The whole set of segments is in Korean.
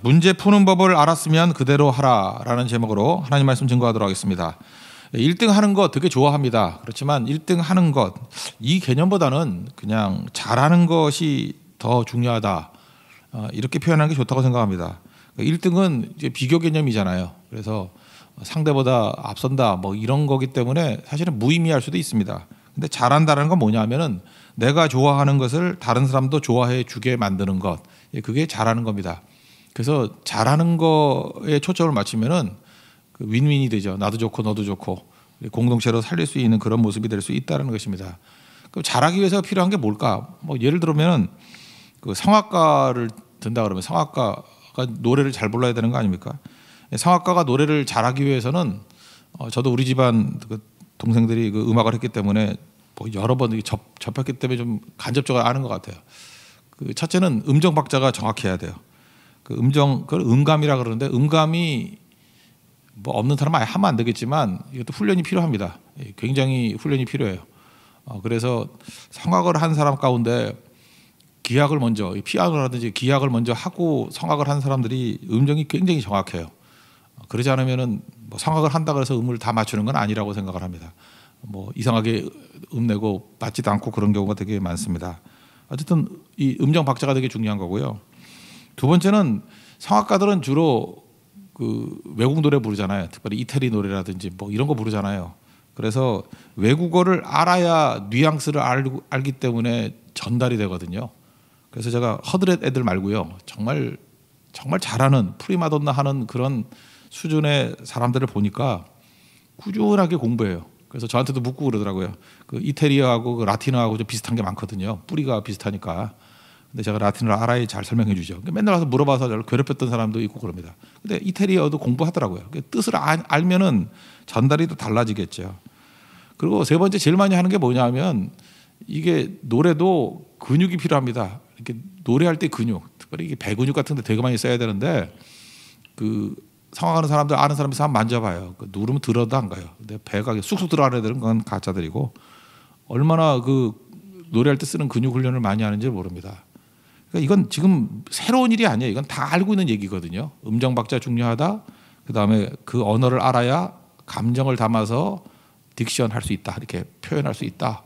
문제 푸는 법을 알았으면 그대로 하라라는 제목으로 하나님 말씀 증거하도록 하겠습니다. 1등 하는 것 되게 좋아합니다. 그렇지만 1등 하는 것, 이 개념보다는 그냥 잘하는 것이 더 중요하다. 이렇게 표현하는 게 좋다고 생각합니다. 1등은 이제 비교 개념이잖아요. 그래서 상대보다 앞선다 뭐 이런 거기 때문에 사실은 무의미할 수도 있습니다. 근데 잘한다는 건 뭐냐면은 내가 좋아하는 것을 다른 사람도 좋아해 주게 만드는 것. 그게 잘하는 겁니다. 그래서 잘하는 거에 초점을 맞추면은 그 윈윈이 되죠. 나도 좋고 너도 좋고 공동체로 살릴 수 있는 그런 모습이 될 수 있다는 것입니다. 그럼 잘하기 위해서 필요한 게 뭘까? 뭐 예를 들면 그 성악가를 든다 그러면 성악가가 노래를 잘 불러야 되는 거 아닙니까? 성악가가 노래를 잘하기 위해서는 저도 우리 집안 그 동생들이 그 음악을 했기 때문에 뭐 여러 번 접했기 때문에 좀 간접적으로 아는 것 같아요. 그 첫째는 음정 박자가 정확해야 돼요. 그 그걸 음감이라 그러는데 음감이 뭐 없는 사람은 아예 하면 안 되겠지만 이것도 훈련이 필요합니다. 굉장히 훈련이 필요해요. 그래서 성악을 한 사람 가운데 기악을 먼저 피아노라든지 기악을 먼저 하고 성악을 한 사람들이 음정이 굉장히 정확해요. 그러지 않으면은 뭐 성악을 한다 그래서 음을 다 맞추는 건 아니라고 생각을 합니다. 뭐 이상하게 음내고 맞지도 않고 그런 경우가 되게 많습니다. 어쨌든 이 음정 박자가 되게 중요한 거고요. 두 번째는 성악가들은 주로 그 외국 노래 부르잖아요. 특별히 이태리 노래라든지 뭐 이런 거 부르잖아요. 그래서 외국어를 알아야 뉘앙스를 알기 때문에 전달이 되거든요. 그래서 제가 허드렛 애들 말고요. 정말 잘하는 프리마돈나 하는 그런 수준의 사람들을 보니까 꾸준하게 공부해요. 그래서 저한테도 묻고 그러더라고요. 그 이태리어하고 그 라틴어하고 좀 비슷한 게 많거든요. 뿌리가 비슷하니까. 근데 제가 라틴어를 알아야 잘 설명해 주죠. 맨날 와서 물어봐서 저를 괴롭혔던 사람도 있고 그럽니다. 근데 이태리어도 공부하더라고요. 뜻을 알면은 전달이 또 달라지겠죠. 그리고 세 번째 제일 많이 하는 게 뭐냐면 이게 노래도 근육이 필요합니다. 이렇게 노래할 때 근육, 특별히 이게 배 근육 같은 데 되게 많이 써야 되는데 그 성악하는 사람들 아는 사람이 한번 만져봐요. 그 누르면 들어도 안 가요. 근데 배가 쑥쑥 들어가는 애들은 그건 가짜들이고 얼마나 그 노래할 때 쓰는 근육 훈련을 많이 하는지 모릅니다. 그러니까 이건 지금 새로운 일이 아니에요. 이건 다 알고 있는 얘기거든요. 음정 박자 중요하다. 그다음에 그 언어를 알아야 감정을 담아서 딕션 할 수 있다. 이렇게 표현할 수 있다.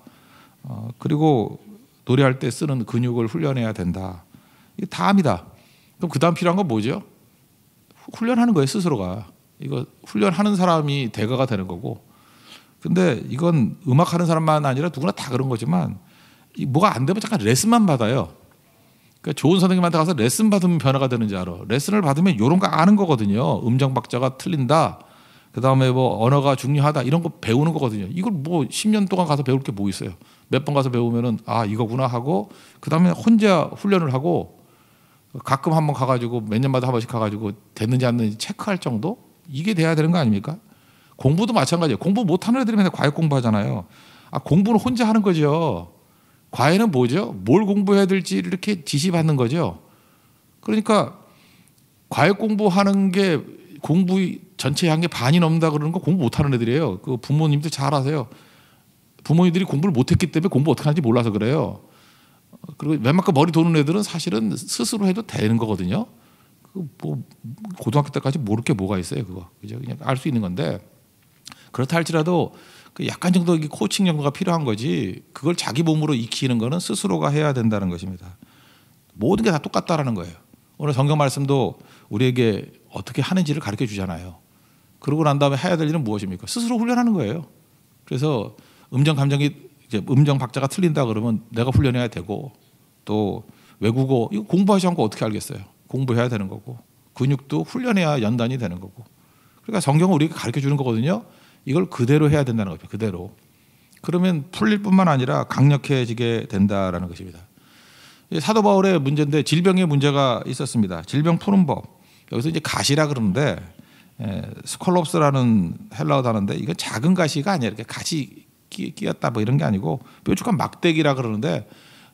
그리고 노래할 때 쓰는 근육을 훈련해야 된다. 이게 다 합니다. 그럼 그다음 필요한 건 뭐죠? 훈련하는 거예요. 스스로가. 이거 훈련하는 사람이 대가가 되는 거고. 근데 이건 음악하는 사람만 아니라 누구나 다 그런 거지만 뭐가 안 되면 잠깐 레슨만 받아요. 그러니까 좋은 선생님한테 가서 레슨 받으면 변화가 되는지 알아. 레슨을 받으면 이런 거 아는 거거든요. 음정 박자가 틀린다. 그다음에 뭐 언어가 중요하다. 이런 거 배우는 거거든요. 이걸 뭐 10년 동안 가서 배울 게 뭐 있어요. 몇 번 가서 배우면은 아 이거구나 하고 그다음에 혼자 훈련을 하고 가끔 한번 가가지고 몇 년마다 한 번씩 가가지고 됐는지 안 됐는지 체크할 정도? 이게 돼야 되는 거 아닙니까? 공부도 마찬가지예요. 공부 못하는 애들이 맨날 과외 공부하잖아요. 공부는 혼자 하는 거죠. 과외는 뭐죠? 뭘 공부해야 될지 이렇게 지시받는 거죠. 그러니까 과외 공부하는 게 공부 전체의 한 게 반이 넘는다 그러는 거 공부 못하는 애들이에요. 그 부모님들 잘 아세요. 부모님들이 공부를 못했기 때문에 공부 어떻게 하는지 몰라서 그래요. 그리고 웬만큼 머리 도는 애들은 사실은 스스로 해도 되는 거거든요. 뭐 고등학교 때까지 모를 게 뭐가 있어요, 그거. 그죠? 그냥 알 수 있는 건데 그렇다 할지라도 그 약간 정도 코칭 정도가 필요한 거지. 그걸 자기 몸으로 익히는 거는 스스로가 해야 된다는 것입니다. 모든 게 다 똑같다라는 거예요. 오늘 성경 말씀도 우리에게 어떻게 하는지를 가르쳐 주잖아요. 그러고 난 다음에 해야 될 일은 무엇입니까? 스스로 훈련하는 거예요. 그래서 음정 박자가 틀린다 그러면 내가 훈련해야 되고 또 외국어 이거 공부하지 않고 어떻게 알겠어요? 공부해야 되는 거고 근육도 훈련해야 연단이 되는 거고 그러니까 성경은 우리에게 가르쳐 주는 거거든요. 이걸 그대로 해야 된다는 거죠. 그대로. 그러면 풀릴 뿐만 아니라 강력해지게 된다라는 것입니다. 사도 바울의 문제인데 질병의 문제가 있었습니다. 질병 푸는 법. 여기서 이제 가시라 그러는데 스콜롭스라는 헬라어 단어인데 이건 작은 가시가 아니에요. 이렇게 가시 끼었다 뭐 이런 게 아니고 뾰족한 막대기라 그러는데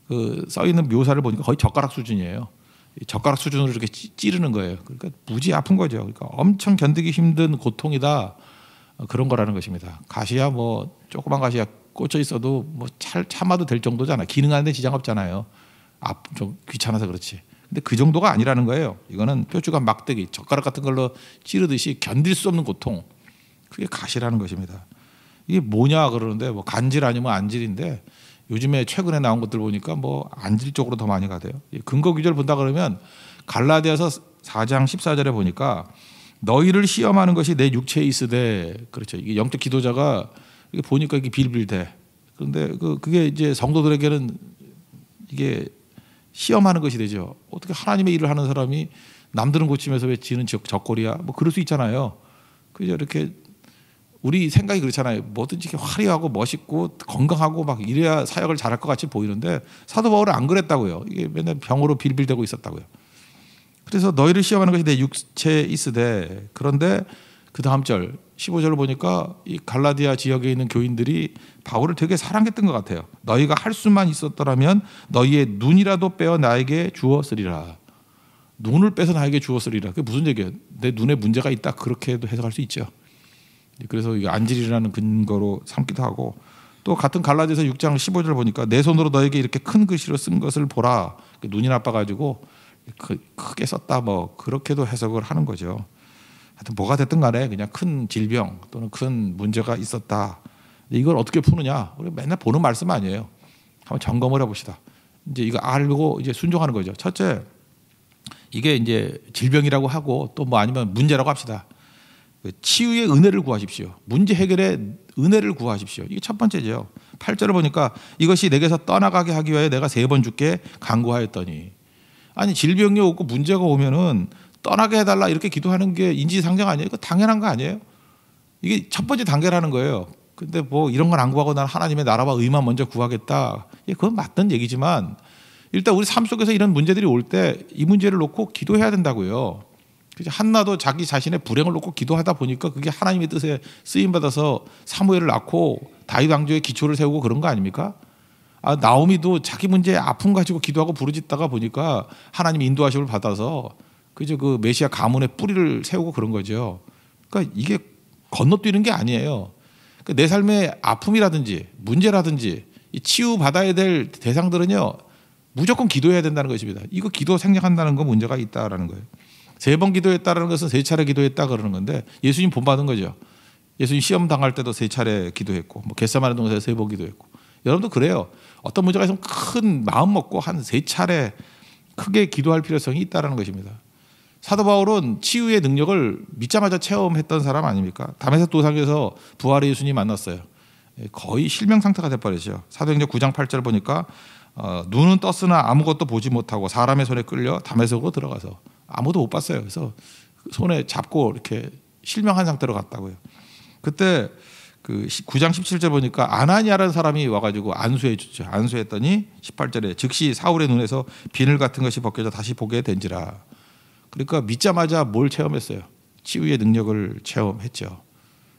그 써 있는 묘사를 보니까 거의 젓가락 수준이에요. 젓가락 수준으로 이렇게 찌르는 거예요. 그러니까 무지 아픈 거죠. 그러니까 엄청 견디기 힘든 고통이다 그런 거라는 것입니다. 가시야 뭐 조그만 가시야 꽂혀 있어도 뭐 참아도 될 정도잖아. 기능하는데 지장 없잖아요. 좀 귀찮아서 그렇지. 근데 그 정도가 아니라는 거예요. 이거는 뾰족한 막대기, 젓가락 같은 걸로 찌르듯이 견딜 수 없는 고통. 그게 가시라는 것입니다. 이게 뭐냐 그러는데 뭐 간질 아니면 안질인데 요즘에 최근에 나온 것들 보니까 뭐 안질 쪽으로 더 많이 가대요. 근거 구절을 본다 그러면 갈라디아서 4장 14절에 보니까 너희를 시험하는 것이 내 육체에 있으되, 그렇죠. 이게 영적 기도자가 이게 보니까 이게 빌빌대. 그런데 그게 이제 성도들에게는 이게 시험하는 것이 되죠. 어떻게 하나님의 일을 하는 사람이 남들은 고치면서 왜 지는 적골이야? 뭐 그럴 수 있잖아요. 그죠? 이렇게 우리 생각이 그렇잖아요. 뭐든지 이렇게 화려하고 멋있고 건강하고 막 이래야 사역을 잘할 것 같이 보이는데 사도 바울은 안 그랬다고요. 이게 맨날 병으로 빌빌대고 있었다고요. 그래서 너희를 시험하는 것이 내 육체에 있으되, 그런데 그 다음 절 15절을 보니까 이 갈라디아 지역에 있는 교인들이 바울을 되게 사랑했던 것 같아요. 너희가 할 수만 있었더라면 너희의 눈이라도 빼어 나에게 주었으리라. 눈을 빼서 나에게 주었으리라. 그게 무슨 얘기예요? 내 눈에 문제가 있다, 그렇게도 해석할 수 있죠. 그래서 이게 안질이라는 근거로 삼기도 하고, 또 같은 갈라디아서 6장 15절 보니까 내 손으로 너에게 이렇게 큰 글씨로 쓴 것을 보라. 눈이 나빠가지고 크게 썼다, 뭐 그렇게도 해석을 하는 거죠. 하여튼 뭐가 됐든 간에 그냥 큰 질병 또는 큰 문제가 있었다. 이걸 어떻게 푸느냐? 우리 맨날 보는 말씀 아니에요. 한번 점검을 해봅시다. 이제 이거 알고 이제 순종하는 거죠. 첫째, 이게 이제 질병이라고 하고 또 뭐 아니면 문제라고 합시다. 치유의 은혜를 구하십시오. 문제 해결의 은혜를 구하십시오. 이게 첫 번째죠. 8절을 보니까 이것이 내게서 떠나가게 하기 위하여 내가 3번 주께 간구하였더니. 아니, 질병이 오고 문제가 오면은 떠나게 해달라 이렇게 기도하는 게 인지상정 아니에요? 이거 당연한 거 아니에요? 이게 첫 번째 단계라는 거예요. 근데 뭐 이런 건 안 구하고 난 하나님의 나라와 의만 먼저 구하겠다. 그건 맞던 얘기지만 일단 우리 삶 속에서 이런 문제들이 올 때 이 문제를 놓고 기도해야 된다고요. 한나도 자기 자신의 불행을 놓고 기도하다 보니까 그게 하나님의 뜻에 쓰임받아서 사무엘을 낳고 다윗 왕조의 기초를 세우고 그런 거 아닙니까? 나오미도 자기 문제에 아픔 가지고 기도하고 부르짖다가 보니까 하나님 인도하심을 받아서 그저 그 메시아 가문의 뿌리를 세우고 그런 거죠. 그러니까 이게 건너뛰는 게 아니에요. 그러니까 내 삶의 아픔이라든지 문제라든지 치유받아야 될 대상들은요 무조건 기도해야 된다는 것입니다. 이거 기도 생략한다는 건 문제가 있다라는 거예요. 3번 기도했다는 것은 3차례 기도했다 그러는 건데 예수님 본받은 거죠. 예수님 시험 당할 때도 3차례 기도했고 뭐 겟세마네 동산에서 3번 기도했고, 여러분도 그래요. 어떤 문제가 있으면 큰 마음 먹고 한 3차례 크게 기도할 필요성이 있다는 것입니다. 사도 바울은 치유의 능력을 믿자마자 체험했던 사람 아닙니까? 다메섹 도상에서 부활의 예수님 만났어요. 거의 실명 상태가 돼버리죠. 사도행전 9장 8절 보니까 눈은 떴으나 아무것도 보지 못하고 사람의 손에 끌려 다메섹으로 들어가서 아무도 못 봤어요. 그래서 손에 잡고 이렇게 실명한 상태로 갔다고요. 그때 그 9장 17절 보니까 아나니아라는 사람이 와가지고 안수해 줬죠. 안수했더니 18절에 즉시 사울의 눈에서 비늘 같은 것이 벗겨져 다시 보게 된지라. 그러니까 믿자마자 뭘 체험했어요? 치유의 능력을 체험했죠.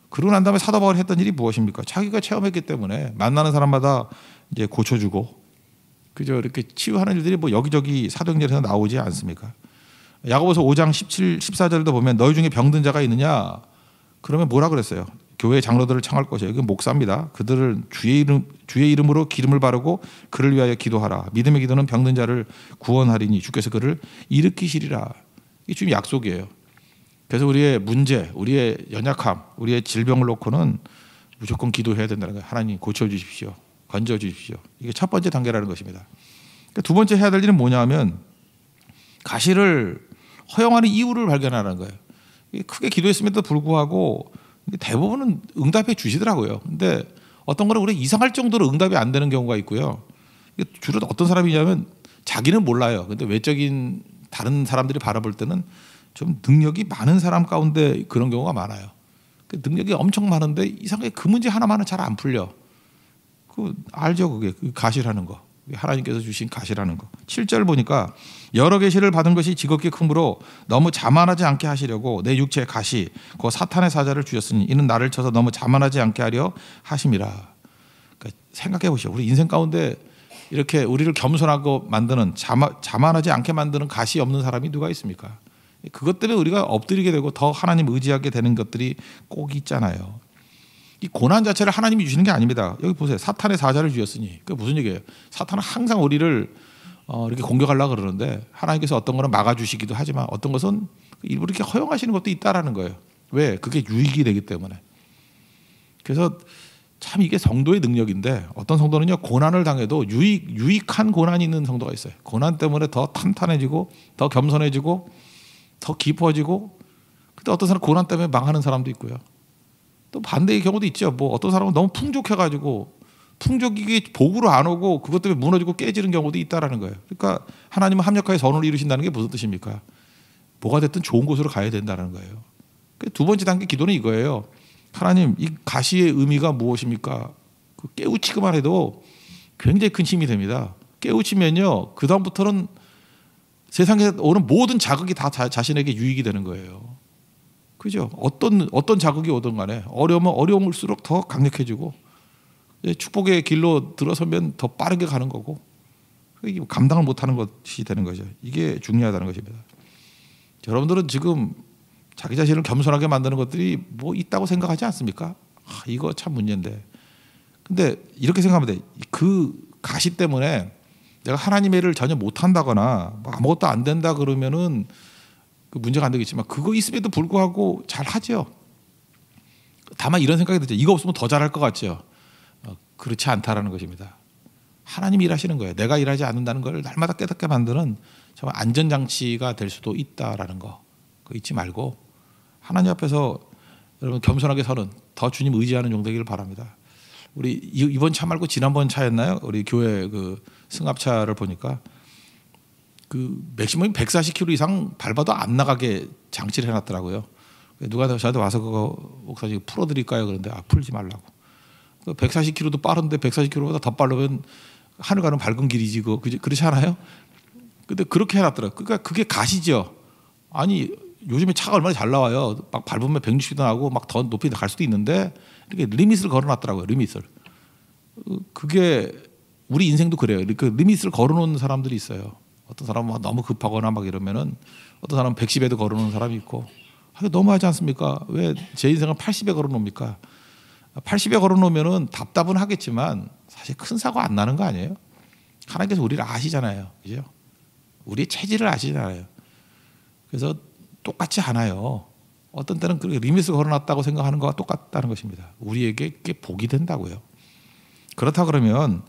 그러고 난 다음에 사도 바울이 했던 일이 무엇입니까? 자기가 체험했기 때문에 만나는 사람마다 이제 고쳐주고, 그죠? 이렇게 치유하는 일들이 뭐 여기저기 사도행전에서 나오지 않습니까? 야고보서 5장 17, 14절도 보면 너희 중에 병든 자가 있느냐? 그러면 뭐라 그랬어요? 교회 장로들을 청할 것이에요. 이건 목사입니다. 그들을 주의 이름으로 기름을 바르고 그를 위하여 기도하라. 믿음의 기도는 병든 자를 구원하리니 주께서 그를 일으키시리라. 이게 주님 약속이에요. 그래서 우리의 문제, 우리의 연약함, 우리의 질병을 놓고는 무조건 기도해야 된다는 거예요. 하나님 고쳐주십시오. 건져주십시오. 이게 첫 번째 단계라는 것입니다. 두 번째 해야 될 일은 뭐냐 하면 가시를 허용하는 이유를 발견하는 거예요. 크게 기도했음에도 불구하고 대부분은 응답해 주시더라고요. 근데 어떤 거는 우리 이상할 정도로 응답이 안 되는 경우가 있고요. 주로 어떤 사람이냐면 자기는 몰라요. 근데 외적인 다른 사람들이 바라볼 때는 좀 능력이 많은 사람 가운데 그런 경우가 많아요. 능력이 엄청 많은데 이상하게 그 문제 하나만은 잘 안 풀려. 그 알죠? 그게 가시라는 거. 하나님께서 주신 가시라는 거. 7절 보니까 여러 계시를 받은 것이 지극히 크므로 너무 자만하지 않게 하시려고 내 육체에 가시 그 사탄의 사자를 주셨으니 이는 나를 쳐서 너무 자만하지 않게 하려 하심이라. 그러니까 생각해 보시오. 우리 인생 가운데 이렇게 우리를 겸손하고 만드는 자만하지 않게 만드는 가시 없는 사람이 누가 있습니까? 그것 때문에 우리가 엎드리게 되고 더 하나님 의지하게 되는 것들이 꼭 있잖아요. 이 고난 자체를 하나님이 주시는 게 아닙니다. 여기 보세요. 사탄의 사자를 주셨으니. 그게 무슨 얘기예요? 사탄은 항상 우리를 이렇게 공격하려고 그러는데 하나님께서 어떤 거는 막아주시기도 하지만 어떤 것은 일부러 이렇게 허용하시는 것도 있다라는 거예요. 왜? 그게 유익이 되기 때문에. 그래서 참 이게 성도의 능력인데 어떤 성도는요 고난을 당해도 유익한 고난이 있는 성도가 있어요. 고난 때문에 더 탄탄해지고 더 겸손해지고 더 깊어지고. 근데 어떤 사람 고난 때문에 망하는 사람도 있고요. 또 반대의 경우도 있죠. 뭐 어떤 사람은 너무 풍족해가지고 풍족이 복으로 안 오고 그것 때문에 무너지고 깨지는 경우도 있다라는 거예요. 그러니까 하나님은 합력하여 선을 이루신다는 게 무슨 뜻입니까? 뭐가 됐든 좋은 곳으로 가야 된다는 거예요. 두 번째 단계 기도는 이거예요. 하나님, 이 가시의 의미가 무엇입니까? 그 깨우치기만 해도 굉장히 큰 힘이 됩니다. 깨우치면요 그 다음부터는 세상에 오는 모든 자극이 다 자신에게 유익이 되는 거예요. 그죠? 어떤 자극이 오든 간에 어려우면 어려울수록 더 강력해지고 축복의 길로 들어서면 더 빠르게 가는 거고 감당을 못하는 것이 되는 거죠. 이게 중요하다는 것입니다. 여러분들은 지금 자기 자신을 겸손하게 만드는 것들이 뭐 있다고 생각하지 않습니까? 이거 참 문제인데. 근데 이렇게 생각하면 돼. 그 가시 때문에 내가 하나님의 일을 전혀 못한다거나 뭐 아무것도 안 된다 그러면은 그 문제가 안 되겠지만 그거 있음에도 불구하고 잘 하죠. 다만 이런 생각이 들죠. 이거 없으면 더 잘할 것 같죠. 그렇지 않다라는 것입니다. 하나님이 일하시는 거예요. 내가 일하지 않는다는 걸 날마다 깨닫게 만드는 정말 안전장치가 될 수도 있다라는 거. 그거 잊지 말고 하나님 앞에서 여러분 겸손하게 서는 더 주님 의지하는 종 되기를 바랍니다. 우리 이번 차 말고 지난번 차였나요? 우리 교회 그 승합차를 보니까 그 맥시멈 140km 이상 밟아도 안 나가게 장치를 해놨더라고요. 누가 저한테 와서 그거 목사님 풀어드릴까요? 그런데 풀지 말라고. 140km도 빠른데 140km보다 더 빠르면 하늘 가는 밝은 길이지 그렇지 않아요? 근데 그렇게 해놨더라고요. 그러니까 그게 가시죠. 아니 요즘에 차가 얼마나 잘 나와요. 막 밟으면 160도 나고 막 더 높이 갈 수도 있는데 이렇게 리밋을 걸어놨더라고요. 리밋을. 그게 우리 인생도 그래요. 그 리밋을 걸어놓은 사람들이 있어요. 어떤 사람은 너무 급하거나 막 이러면은 어떤 사람은 110에도 걸어놓은 사람이 있고 너무하지 않습니까? 왜 제 인생을 80에 걸어놓습니까? 80에 걸어놓으면은 답답은 하겠지만 사실 큰 사고 안 나는 거 아니에요? 하나님께서 우리를 아시잖아요. 그죠? 우리의 체질을 아시잖아요. 그래서 똑같지 않아요. 어떤 때는 그렇게 리밋을 걸어놨다고 생각하는 거와 똑같다는 것입니다. 우리에게 그게 복이 된다고요. 그렇다 그러면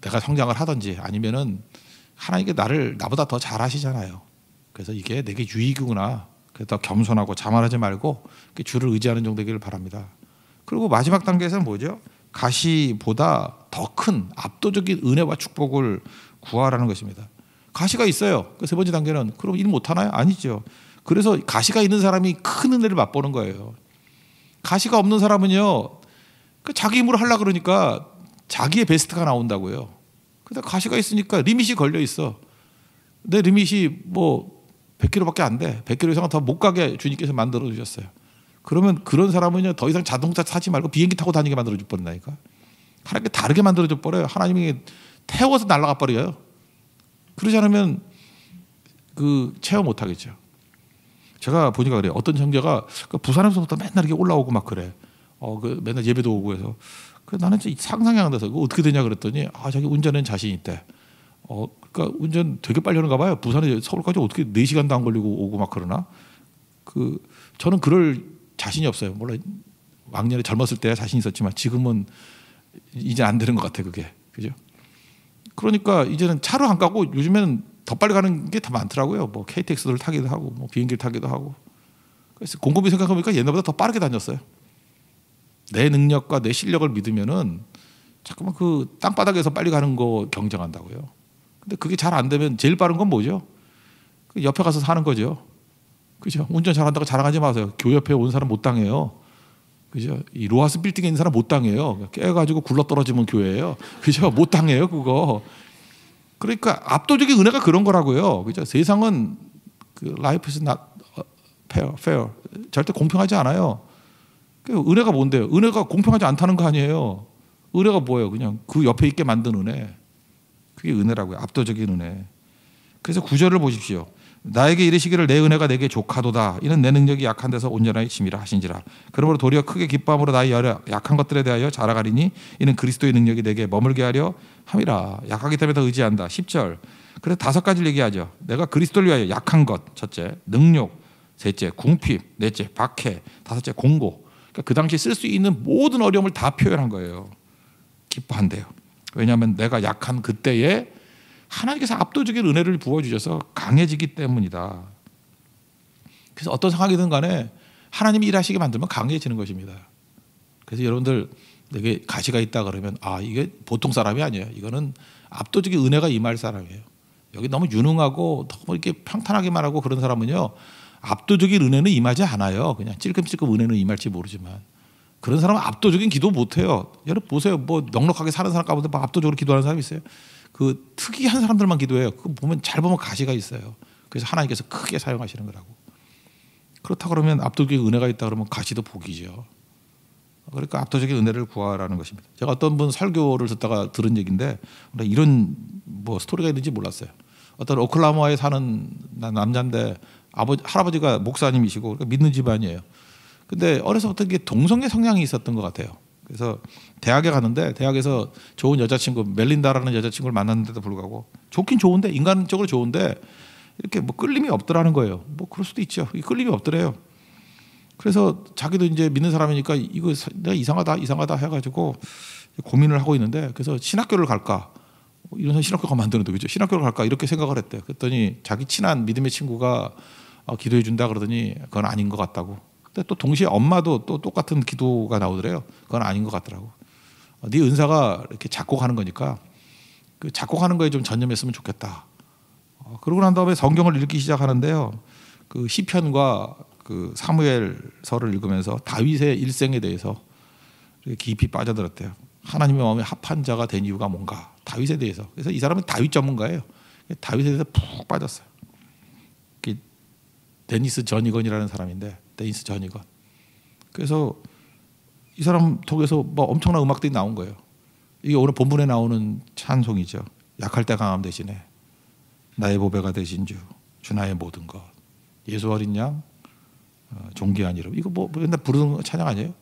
내가 성장을 하든지 아니면은 하나님께 나보다 더 잘하시잖아요. 그래서 이게 내게 유익이구나. 그래서 더 겸손하고 자만하지 말고 주를 의지하는 종 되기를 바랍니다. 그리고 마지막 단계에서는 뭐죠? 가시보다 더 큰 압도적인 은혜와 축복을 구하라는 것입니다. 가시가 있어요. 그 세 번째 단계는 그럼 일 못하나요? 아니죠. 그래서 가시가 있는 사람이 큰 은혜를 맛보는 거예요. 가시가 없는 사람은요, 자기 힘으로 하려고 그러니까 자기의 베스트가 나온다고요. 근데 가시가 있으니까 리밋이 걸려 있어. 내 리밋이 뭐 100km밖에 안 돼. 100km 이상은 더 못 가게 주님께서 만들어 주셨어요. 그러면 그런 사람은요 더 이상 자동차 타지 말고 비행기 타고 다니게 만들어 줄 뻔한다니까. 하나님께 다르게 만들어 줘 버려요. 하나님이 태워서 날아가 버려요. 그러지 않으면 그 체험 못 하겠죠. 제가 보니까 그래요. 어떤 형제가 부산에서부터 맨날 이렇게 올라오고 막 그래. 맨날 예배도 오고 해서. 그래서 나는 상상이 안 돼서 어떻게 되냐 그랬더니 자기 운전엔 자신 있대. 그러니까 운전 되게 빨리 하는가 봐요. 부산에 서울까지 어떻게 4시간도 안 걸리고 오고 막 그러나. 저는 그럴 자신이 없어요. 물론 왕년에 젊었을 때 자신 있었지만 지금은 이제 안 되는 것 같아 그게. 그죠? 그러니까 이제는 차로 안 가고 요즘에는 더 빨리 가는 게 더 많더라고요. 뭐 KTX를 타기도 하고 뭐 비행기를 타기도 하고. 그래서 곰곰이 생각해보니까 옛날보다 더 빠르게 다녔어요. 내 능력과 내 실력을 믿으면은 자꾸만 그 땅바닥에서 빨리 가는 거 경쟁한다고요. 근데 그게 잘 안 되면 제일 빠른 건 뭐죠? 그 옆에 가서 사는 거죠. 그죠? 운전 잘한다고 자랑하지 마세요. 교회 옆에 온 사람 못 당해요. 그죠? 이 로하스 빌딩에 있는 사람 못 당해요. 깨가지고 굴러 떨어지면 교회예요. 그죠? 못 당해요, 그거. 그러니까 압도적인 은혜가 그런 거라고요. 그죠? 세상은 life is not fair. 절대 공평하지 않아요. 은혜가 뭔데요? 은혜가 공평하지 않다는 거 아니에요. 은혜가 뭐예요? 그냥 그 옆에 있게 만든 은혜. 그게 은혜라고요. 압도적인 은혜. 그래서 9절을 보십시오. 나에게 이르시기를 내 은혜가 내게 족하도다. 이는 내 능력이 약한 데서 온전하게 침이라 하신지라. 그러므로 도리어 크게 기뻐함으로 나의 약한 것들에 대하여 자라가리니 이는 그리스도의 능력이 내게 머물게 하려 함이라. 약하기 때문에 더 의지한다. 10절. 그래서 5가지를 얘기하죠. 내가 그리스도를 위하여 약한 것, 첫째 능욕, 셋째 궁핍, 넷째 박해, 다섯째 공고. 그러니까 그 당시 쓸 수 있는 모든 어려움을 다 표현한 거예요. 기뻐한대요. 왜냐하면 내가 약한 그때에 하나님께서 압도적인 은혜를 부어주셔서 강해지기 때문이다. 그래서 어떤 상황이든 간에 하나님이 일하시게 만들면 강해지는 것입니다. 그래서 여러분들 내게 가시가 있다 그러면 이게 보통 사람이 아니에요. 이거는 압도적인 은혜가 임할 사람이에요. 여기 너무 유능하고 너무 이렇게 평탄하게만 하고 그런 사람은요, 압도적인 은혜는 임하지 않아요. 그냥 찔끔찔끔 은혜는 임할지 모르지만 그런 사람은 압도적인 기도 못해요. 여러분 보세요. 뭐 넉넉하게 사는 사람 가운데 막 압도적으로 기도하는 사람이 있어요. 그 특이한 사람들만 기도해요. 그 보면 잘 보면 가시가 있어요. 그래서 하나님께서 크게 사용하시는 거라고. 그렇다 그러면 압도적인 은혜가 있다 그러면 가시도 복이죠. 그러니까 압도적인 은혜를 구하라는 것입니다. 제가 어떤 분 설교를 듣다가 들은 얘기인데 이런 뭐 스토리가 있는지 몰랐어요. 어떤 오클라호마에 사는 남자인데 할아버지가 목사님이시고 그러니까 믿는 집안이에요. 근데 어려서부터 이게 동성애 성향이 있었던 것 같아요. 그래서 대학에 가는데 대학에서 좋은 여자친구 멜린다라는 여자친구를 만났는데도 불구하고 좋긴 좋은데 인간적으로 좋은데 이렇게 뭐 끌림이 없더라는 거예요. 뭐 그럴 수도 있죠. 끌림이 없더래요. 그래서 자기도 이제 믿는 사람이니까 이거 내가 이상하다 해가지고 고민을 하고 있는데 그래서 신학교를 갈까? 이런 신학교가 만드는데 그죠? 신학교를 갈까? 이렇게 생각을 했대요. 그랬더니 자기 친한 믿음의 친구가 기도해 준다 그러더니 그건 아닌 것 같다고. 근데 또 동시에 엄마도 또 똑같은 기도가 나오더래요. 그건 아닌 것 같더라고. 네 은사가 이렇게 작곡하는 거니까 그 작곡하는 거에 좀 전념했으면 좋겠다. 그러고 난 다음에 성경을 읽기 시작하는데요. 그 시편과 그 사무엘서를 읽으면서 다윗의 일생에 대해서 깊이 빠져들었대요. 하나님의 마음에 합한 자가 된 이유가 뭔가? 다윗에 대해서. 그래서 이 사람은 다윗 전문가예요. 다윗에 대해서 푹 빠졌어요. 데니스 저니건이라는 사람인데 데니스 저니건. 그래서 이 사람 통해서 뭐 엄청난 음악들이 나온 거예요. 이게 오늘 본문에 나오는 찬송이죠. 약할 때 강함 대신에 나의 보배가 되신 주 나의 모든 것. 예수 어린 양 존귀한 이름. 이거 뭐 맨날 부르는 찬양 아니에요?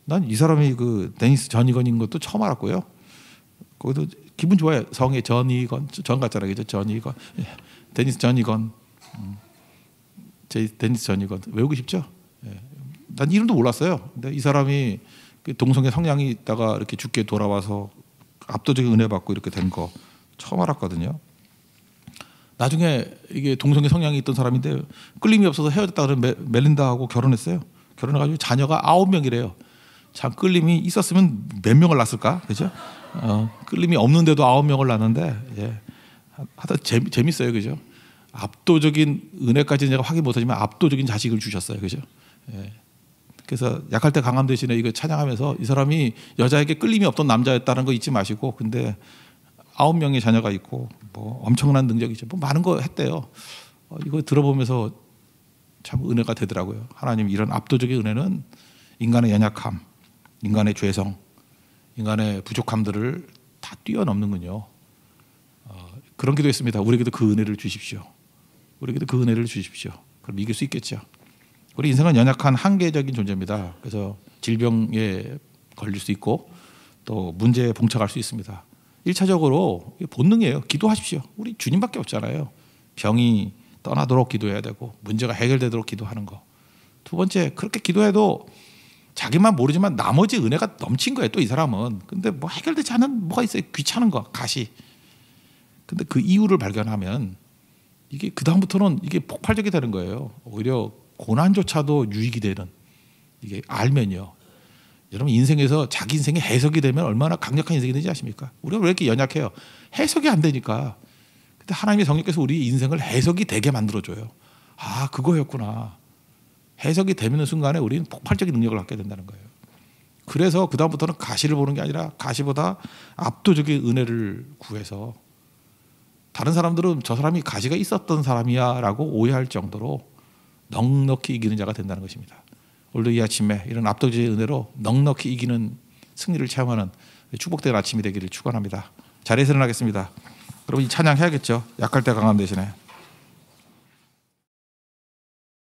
난 이 사람이 그 데니스 저니건인 것도 처음 알았고요. 거기도 기분 좋아요. 성에 저니건 전 같잖아요. 그죠? 저니건 데니스 저니건. 데니스 저니건 외우고 싶죠? 난 이름도 몰랐어요. 근데 이 사람이 동성애 성향이 있다가 이렇게 죽게 돌아와서 압도적인 은혜 받고 이렇게 된 거 처음 알았거든요. 나중에 이게 동성애 성향이 있던 사람인데 끌림이 없어서 헤어졌다 그러면 멜린다하고 결혼했어요. 결혼해가지고 자녀가 9명이래요. 참 끌림이 있었으면 몇 명을 낳았을까, 그죠? 끌림이 없는데도 9명을 낳았는데 하여튼 재밌어요, 그죠? 압도적인 은혜까지는 제가 확인 못하지만 압도적인 자식을 주셨어요, 그죠? 그래서 약할 때 강함 대신에 이거 찬양하면서 이 사람이 여자에게 끌림이 없던 남자였다는 거 잊지 마시고, 근데 9명의 자녀가 있고 뭐 엄청난 능력이죠. 뭐 많은 거 했대요. 이거 들어보면서 참 은혜가 되더라고요. 하나님 이런 압도적인 은혜는 인간의 연약함, 인간의 죄성, 인간의 부족함들을 다 뛰어넘는군요. 그런 기도했습니다. 우리에게도 그 은혜를 주십시오. 우리에게도 그 은혜를 주십시오. 그럼 이길 수 있겠죠. 우리 인생은 연약한 한계적인 존재입니다. 그래서 질병에 걸릴 수 있고 또 문제에 봉착할 수 있습니다. 1차적으로 본능이에요. 기도하십시오. 우리 주님밖에 없잖아요. 병이 떠나도록 기도해야 되고 문제가 해결되도록 기도하는 거. 두 번째, 그렇게 기도해도 자기만 모르지만 나머지 은혜가 넘친 거예요. 또 이 사람은. 근데 뭐 해결되지 않은 뭐가 있어요. 귀찮은 거, 가시. 근데 그 이유를 발견하면 이게 그 다음부터는 이게 폭발적이 되는 거예요. 오히려 고난조차도 유익이 되는, 이게 알면요. 여러분 인생에서 자기 인생의 해석이 되면 얼마나 강력한 인생이 되지 아십니까? 우리가 왜 이렇게 연약해요? 해석이 안 되니까. 근데 하나님의 성령께서 우리 인생을 해석이 되게 만들어줘요. 아, 그거였구나. 해석이 되는 순간에 우리는 폭발적인 능력을 갖게 된다는 거예요. 그래서 그 다음부터는 가시를 보는 게 아니라 가시보다 압도적인 은혜를 구해서, 다른 사람들은 저 사람이 가시가 있었던 사람이야 라고 오해할 정도로 넉넉히 이기는 자가 된다는 것입니다. 오늘도 이 아침에 이런 압도적인 은혜로 넉넉히 이기는 승리를 체험하는 축복된 아침이 되기를 축원합니다. 자리에서 일어나겠습니다. 여러분 이 찬양 해야겠죠. 약할 때 강함 대신에.